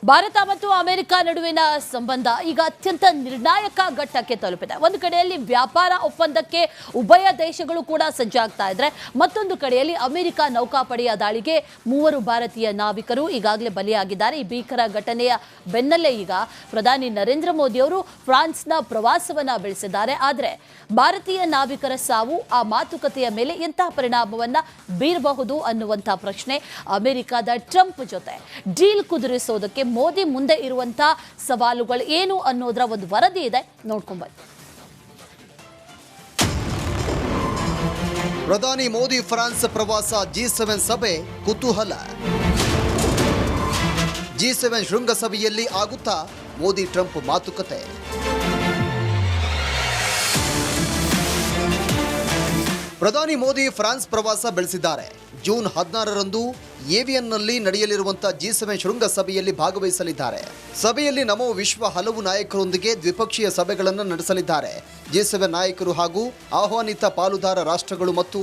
ಭಾರತ ಮತ್ತು ಅಮೆರಿಕ ನಡುವಿನ ಸಂಬಂಧ ಈಗ ಅತ್ಯಂತ ನಿರ್ಣಾಯಕ ಘಟ್ಟಕ್ಕೆ ತಲುಪಿದೆ. ಒಂದು ಕಡೆಯಲ್ಲಿ ವ್ಯಾಪಾರ ಒಪ್ಪಂದಕ್ಕೆ ಉಭಯ ದೇಶಗಳು ಕೂಡ ಸಜ್ಜಾಗ್ತಾ ಇದ್ರೆ, ಮತ್ತೊಂದು ಕಡೆಯಲ್ಲಿ ಅಮೆರಿಕ ನೌಕಾಪಡೆಯ ದಾಳಿಗೆ 3 ಭಾರತೀಯ ನಾವಿಕರು ಈಗಾಗಲೇ ಬಲಿಯಾಗಿದ್ದಾರೆ. ಈ ಭೀಕರ ಘಟನೆಯ ಬೆನ್ನಲ್ಲೇ ಈಗ ಪ್ರಧಾನಿ ನರೇಂದ್ರ ಮೋದಿ ಅವರು ಫ್ರಾನ್ಸ್ನ ಪ್ರವಾಸವನ್ನ ಬೆಳೆಸಿದ್ದಾರೆ. ಆದರೆ ಭಾರತೀಯ ನಾವಿಕರ ಸಾವು ಆ ಮಾತುಕತೆಯ ಮೇಲೆ ಎಂತಹ ಪರಿಣಾಮವನ್ನ ಬೀರಬಹುದು ಅನ್ನುವಂತಹ ಪ್ರಶ್ನೆ. ಅಮೆರಿಕದ ಟ್ರಂಪ್ ಜೊತೆ ಡೀಲ್ ಕುದುರಿಸೋದಕ್ಕೆ ಮೋದಿ ಮುಂದೆ ಇರುವಂತಹ ಸವಾಲುಗಳು ಏನು ಅನ್ನೋದರ ಒಂದು ವರದಿ ಇದೆ, ನೋಡ್ಕೊಂಡು ಬನ್ನಿ. ಪ್ರಧಾನಿ ಮೋದಿ ಫ್ರಾನ್ಸ್ ಪ್ರವಾಸ, G7 ಸಭೆ ಕುತೂಹಲ. G7 ಶೃಂಗಸಭೆಯಲ್ಲಿ ಆಗುತ್ತಾ ಮೋದಿ ಟ್ರಂಪ್ ಮಾತುಕತೆ? ಪ್ರಧಾನಿ ಮೋದಿ ಫ್ರಾನ್ಸ್ ಪ್ರವಾಸ ಬೆಳೆಸಿದ್ದಾರೆ. ಜೂನ್ 16ರಂದು ಏವಿಯನ್ನಲ್ಲಿ ನಡೆಯಲಿರುವಂತಹ G7 ಶೃಂಗಸಭೆಯಲ್ಲಿ ಭಾಗವಹಿಸಲಿದ್ದಾರೆ. ಸಭೆಯಲ್ಲಿ ನಮೋ ವಿಶ್ವ ಹಲವು ನಾಯಕರೊಂದಿಗೆ ದ್ವಿಪಕ್ಷೀಯ ಸಭೆಗಳನ್ನು ನಡೆಸಲಿದ್ದಾರೆ. G7 ನಾಯಕರು ಹಾಗೂ ಆಹ್ವಾನಿತ ಪಾಲುದಾರ ರಾಷ್ಟ್ರಗಳು ಮತ್ತು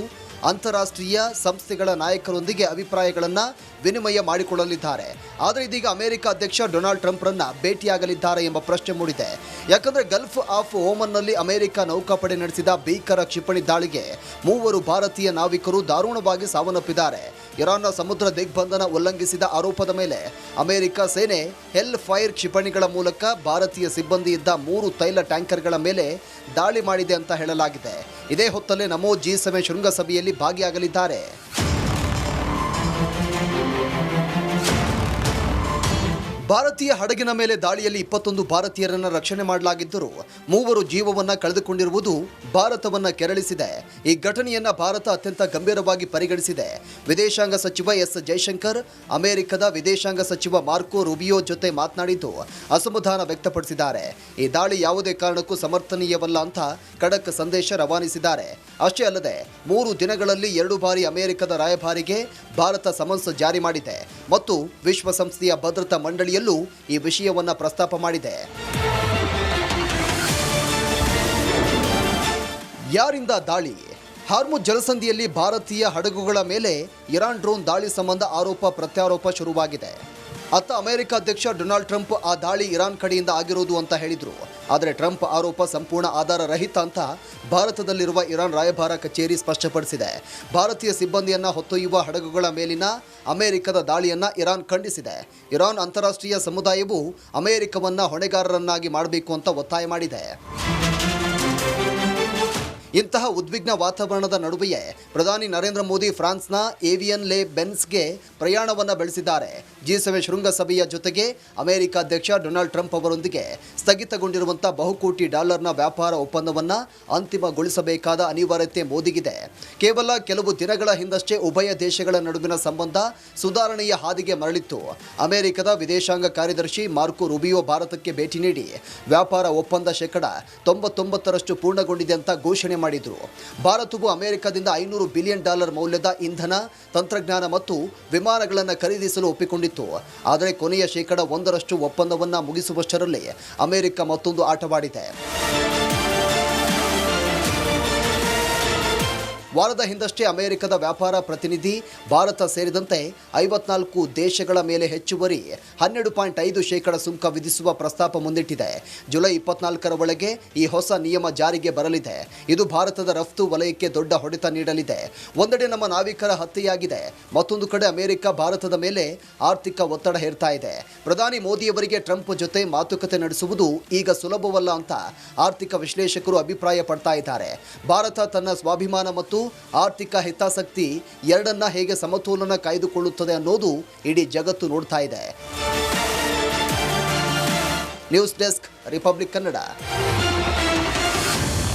ಅಂತಾರಾಷ್ಟ್ರೀಯ ಸಂಸ್ಥೆಗಳ ನಾಯಕರೊಂದಿಗೆ ಅಭಿಪ್ರಾಯಗಳನ್ನು ವಿನಿಮಯ ಮಾಡಿಕೊಳ್ಳಲಿದ್ದಾರೆ. ಆದರೆ ಇದೀಗ ಅಮೆರಿಕ ಅಧ್ಯಕ್ಷ ಡೊನಾಲ್ಡ್ ಟ್ರಂಪ್ರನ್ನ ಭೇಟಿಯಾಗಲಿದ್ದಾರೆ ಎಂಬ ಪ್ರಶ್ನೆ ಮೂಡಿದೆ. ಯಾಕಂದರೆ ಗಲ್ಫ್ ಆಫ್ ಓಮನ್ನಲ್ಲಿ ಅಮೆರಿಕ ನೌಕಾಪಡೆ ನಡೆಸಿದ ಭೀಕರ ಕ್ಷಿಪಣಿ ದಾಳಿಗೆ 3 ಭಾರತೀಯ ನಾವಿಕರು ದಾರುಣವಾಗಿ ಸಾವನ್ನಪ್ಪಿದ್ದಾರೆ. ಇರಾನ್ನ ಸಮುದ್ರ ದಿಗ್ಬಂಧನ ಉಲ್ಲಂಘಿಸಿದ ಆರೋಪದ ಮೇಲೆ ಅಮೆರಿಕ ಸೇನೆ ಹೆಲ್ ಫೈರ್ ಕ್ಷಿಪಣಿಗಳ ಮೂಲಕ ಭಾರತೀಯ ಸಿಬ್ಬಂದಿ ಇದ್ದ 3 ತೈಲ ಟ್ಯಾಂಕರ್ಗಳ ಮೇಲೆ ದಾಳಿ ಮಾಡಿದೆ ಅಂತ ಹೇಳಲಾಗಿದೆ. ಇದೇ ಹೊತ್ತಲ್ಲೇ ನಮೋ G7 ಶೃಂಗಸಭೆಯಲ್ಲಿ ಭಾಗಿಯಾಗಲಿದ್ದಾರೆ. ಭಾರತೀಯ ಹಡಗಿನ ಮೇಲೆ ದಾಳಿಯಲ್ಲಿ 21 ಭಾರತೀಯರನ್ನು ರಕ್ಷಣೆ ಮಾಡಲಾಗಿದ್ದರೂ 3 ಜೀವವನ್ನು ಕಳೆದುಕೊಂಡಿರುವುದು ಭಾರತವನ್ನು ಕೆರಳಿಸಿದೆ. ಈ ಘಟನೆಯನ್ನ ಭಾರತ ಅತ್ಯಂತ ಗಂಭೀರವಾಗಿ ಪರಿಗಣಿಸಿದೆ. ವಿದೇಶಾಂಗ ಸಚಿವ ಎಸ್ ಜೈಶಂಕರ್ ಅಮೆರಿಕದ ವಿದೇಶಾಂಗ ಸಚಿವ ಮಾರ್ಕೋ ರೂಬಿಯೋ ಜೊತೆ ಮಾತನಾಡಿದ್ದು ಅಸಮಾಧಾನ ವ್ಯಕ್ತಪಡಿಸಿದ್ದಾರೆ. ಈ ದಾಳಿ ಯಾವುದೇ ಕಾರಣಕ್ಕೂ ಸಮರ್ಥನೀಯವಲ್ಲ ಅಂತ ಖಡಕ್ ಸಂದೇಶ ರವಾನಿಸಿದ್ದಾರೆ. ಅಷ್ಟೇ ಅಲ್ಲದೆ 3 ದಿನಗಳಲ್ಲಿ 2 ಬಾರಿ ಅಮೆರಿಕದ ರಾಯಭಾರಿಗೆ ಭಾರತ ಸಮನ್ಸ್ ಜಾರಿ ಮಾಡಿದೆ ಮತ್ತು ವಿಶ್ವಸಂಸ್ಥೆಯ ಭದ್ರತಾ ಮಂಡಳಿಯಲ್ಲೂ ಈ ವಿಷಯವನ್ನು ಪ್ರಸ್ತಾಪ ಮಾಡಿದೆ. ಯಾರಿಂದ ದಾಳಿ? ಹಾರ್ಮುಜ್ ಜಲಸಂಧಿಯಲ್ಲಿ ಭಾರತೀಯ ಹಡಗುಗಳ ಮೇಲೆ ಇರಾನ್ ಡ್ರೋನ್ ದಾಳಿ ಸಂಬಂಧ ಆರೋಪ ಪ್ರತ್ಯಾರೋಪ ಶುರುವಾಗಿದೆ. ಅತ್ತ ಅಮೆರಿಕ ಅಧ್ಯಕ್ಷ ಡೊನಾಲ್ಡ್ ಟ್ರಂಪ್ ಆ ದಾಳಿ ಇರಾನ್ ಕಡೆಯಿಂದ ಆಗಿರೋದು ಅಂತ ಹೇಳಿದ್ರು. ಆದರೆ ಟ್ರಂಪ್ ಆರೋಪ ಸಂಪೂರ್ಣ ಆಧಾರ ರಹಿತ ಅಂತ ಭಾರತದಲ್ಲಿರುವ ಇರಾನ್ ರಾಯಭಾರ ಕಚೇರಿ ಸ್ಪಷ್ಟಪಡಿಸಿದೆ. ಭಾರತೀಯ ಸಿಬ್ಬಂದಿಯನ್ನ ಹೊತ್ತೊಯ್ಯುವ ಹಡಗುಗಳ ಮೇಲಿನ ಅಮೆರಿಕದ ದಾಳಿಯನ್ನ ಇರಾನ್ ಖಂಡಿಸಿದೆ. ಇರಾನ್ ಅಂತಾರಾಷ್ಟ್ರೀಯ ಸಮುದಾಯವು ಅಮೆರಿಕವನ್ನ ಹೊಣೆಗಾರರನ್ನಾಗಿ ಮಾಡಬೇಕು ಅಂತ ಒತ್ತಾಯ ಮಾಡಿದೆ. ಇಂತಹ ಉದ್ವಿಗ್ನ ವಾತಾವರಣದ ನಡುವೆಯೇ ಪ್ರಧಾನಿ ನರೇಂದ್ರ ಮೋದಿ ಫ್ರಾನ್ಸ್ನ ಏವಿಯನ್ ಲೆ ಬೆನ್ಸ್ಗೆ ಪ್ರಯಾಣವನ್ನು ಬೆಳೆಸಿದ್ದಾರೆ. G7 ಶೃಂಗಸಭೆಯ ಜೊತೆಗೆ ಅಮೆರಿಕ ಅಧ್ಯಕ್ಷ ಡೊನಾಲ್ಡ್ ಟ್ರಂಪ್ ಅವರೊಂದಿಗೆ ಸ್ಥಗಿತಗೊಂಡಿರುವಂತಹ ಬಹುಕೋಟಿ ಡಾಲರ್ನ ವ್ಯಾಪಾರ ಒಪ್ಪಂದವನ್ನು ಅಂತಿಮಗೊಳಿಸಬೇಕಾದ ಅನಿವಾರ್ಯತೆ ಮೋದಿಗಿದೆ. ಕೇವಲ ಕೆಲವು ದಿನಗಳ ಹಿಂದಷ್ಟೇ ಉಭಯ ದೇಶಗಳ ನಡುವಿನ ಸಂಬಂಧ ಸುಧಾರಣೆಯ ಹಾದಿಗೆ ಮರಳಿತ್ತು. ಅಮೆರಿಕದ ವಿದೇಶಾಂಗ ಕಾರ್ಯದರ್ಶಿ ಮಾರ್ಕೋ ರೂಬಿಯೋ ಭಾರತಕ್ಕೆ ಭೇಟಿ ನೀಡಿ ವ್ಯಾಪಾರ ಒಪ್ಪಂದ 99% ಪೂರ್ಣಗೊಂಡಿದೆ ಅಂತ ಘೋಷಣೆ ಮಾಡಿದ್ರು. ಭಾರತವು ಅಮೆರಿಕದಿಂದ $500 ಬಿಲಿಯನ್ ಮೌಲ್ಯದ ಇಂಧನ, ತಂತ್ರಜ್ಞಾನ ಮತ್ತು ವಿಮಾನಗಳನ್ನು ಖರೀದಿಸಲು ಒಪ್ಪಿಕೊಂಡಿತ್ತು. ಆದರೆ ಕೊನೆಯ 1% ಒಪ್ಪಂದವನ್ನು ಮುಗಿಸುವಷ್ಟರಲ್ಲಿ ಅಮೆರಿಕ ಮತ್ತೊಂದು ಆಟವಾಡಿದೆ. ವಾರದ ಹಿಂದಷ್ಟೇ ಅಮೆರಿಕದ ವ್ಯಾಪಾರ ಪ್ರತಿನಿಧಿ ಭಾರತ ಸೇರಿದಂತೆ 54 ದೇಶಗಳ ಮೇಲೆ ಹೆಚ್ಚುವರಿ 12.5% ಸುಂಕ ವಿಧಿಸುವ ಪ್ರಸ್ತಾಪ ಮುಂದಿಟ್ಟಿದೆ. ಜುಲೈ 24ರ ಒಳಗೆ ಈ ಹೊಸ ನಿಯಮ ಜಾರಿಗೆ ಬರಲಿದೆ. ಇದು ಭಾರತದ ರಫ್ತು ವಲಯಕ್ಕೆ ದೊಡ್ಡ ಹೊಡೆತ ನೀಡಲಿದೆ. ಒಂದೆಡೆ ನಮ್ಮ ನಾವಿಕರ ಹತ್ಯೆಯಾಗಿದೆ, ಮತ್ತೊಂದು ಕಡೆ ಅಮೆರಿಕ ಭಾರತದ ಮೇಲೆ ಆರ್ಥಿಕ ಒತ್ತಡ ಹೇರ್ತಾ ಇದೆ. ಪ್ರಧಾನಿ ಮೋದಿಯವರಿಗೆ ಟ್ರಂಪ್ ಜೊತೆ ಮಾತುಕತೆ ನಡೆಸುವುದು ಈಗ ಸುಲಭವಲ್ಲ ಅಂತ ಆರ್ಥಿಕ ವಿಶ್ಲೇಷಕರು ಅಭಿಪ್ರಾಯ ಪಡ್ತಾ ಇದ್ದಾರೆ. ಭಾರತ ತನ್ನ ಸ್ವಾಭಿಮಾನ ಮತ್ತು ಆರ್ಥಿಕ ಹಿತಾಸಕ್ತಿ ಎರಡನ್ನ ಹೇಗೆ ಸಮತೋಲನ ಕಾಯ್ದುಕೊಳ್ಳುತ್ತದೆ ಅನ್ನೋದು ಇಡೀ ಜಗತ್ತು ನೋಡ್ತಾ ಇದೆ. News desk, republic Kannada.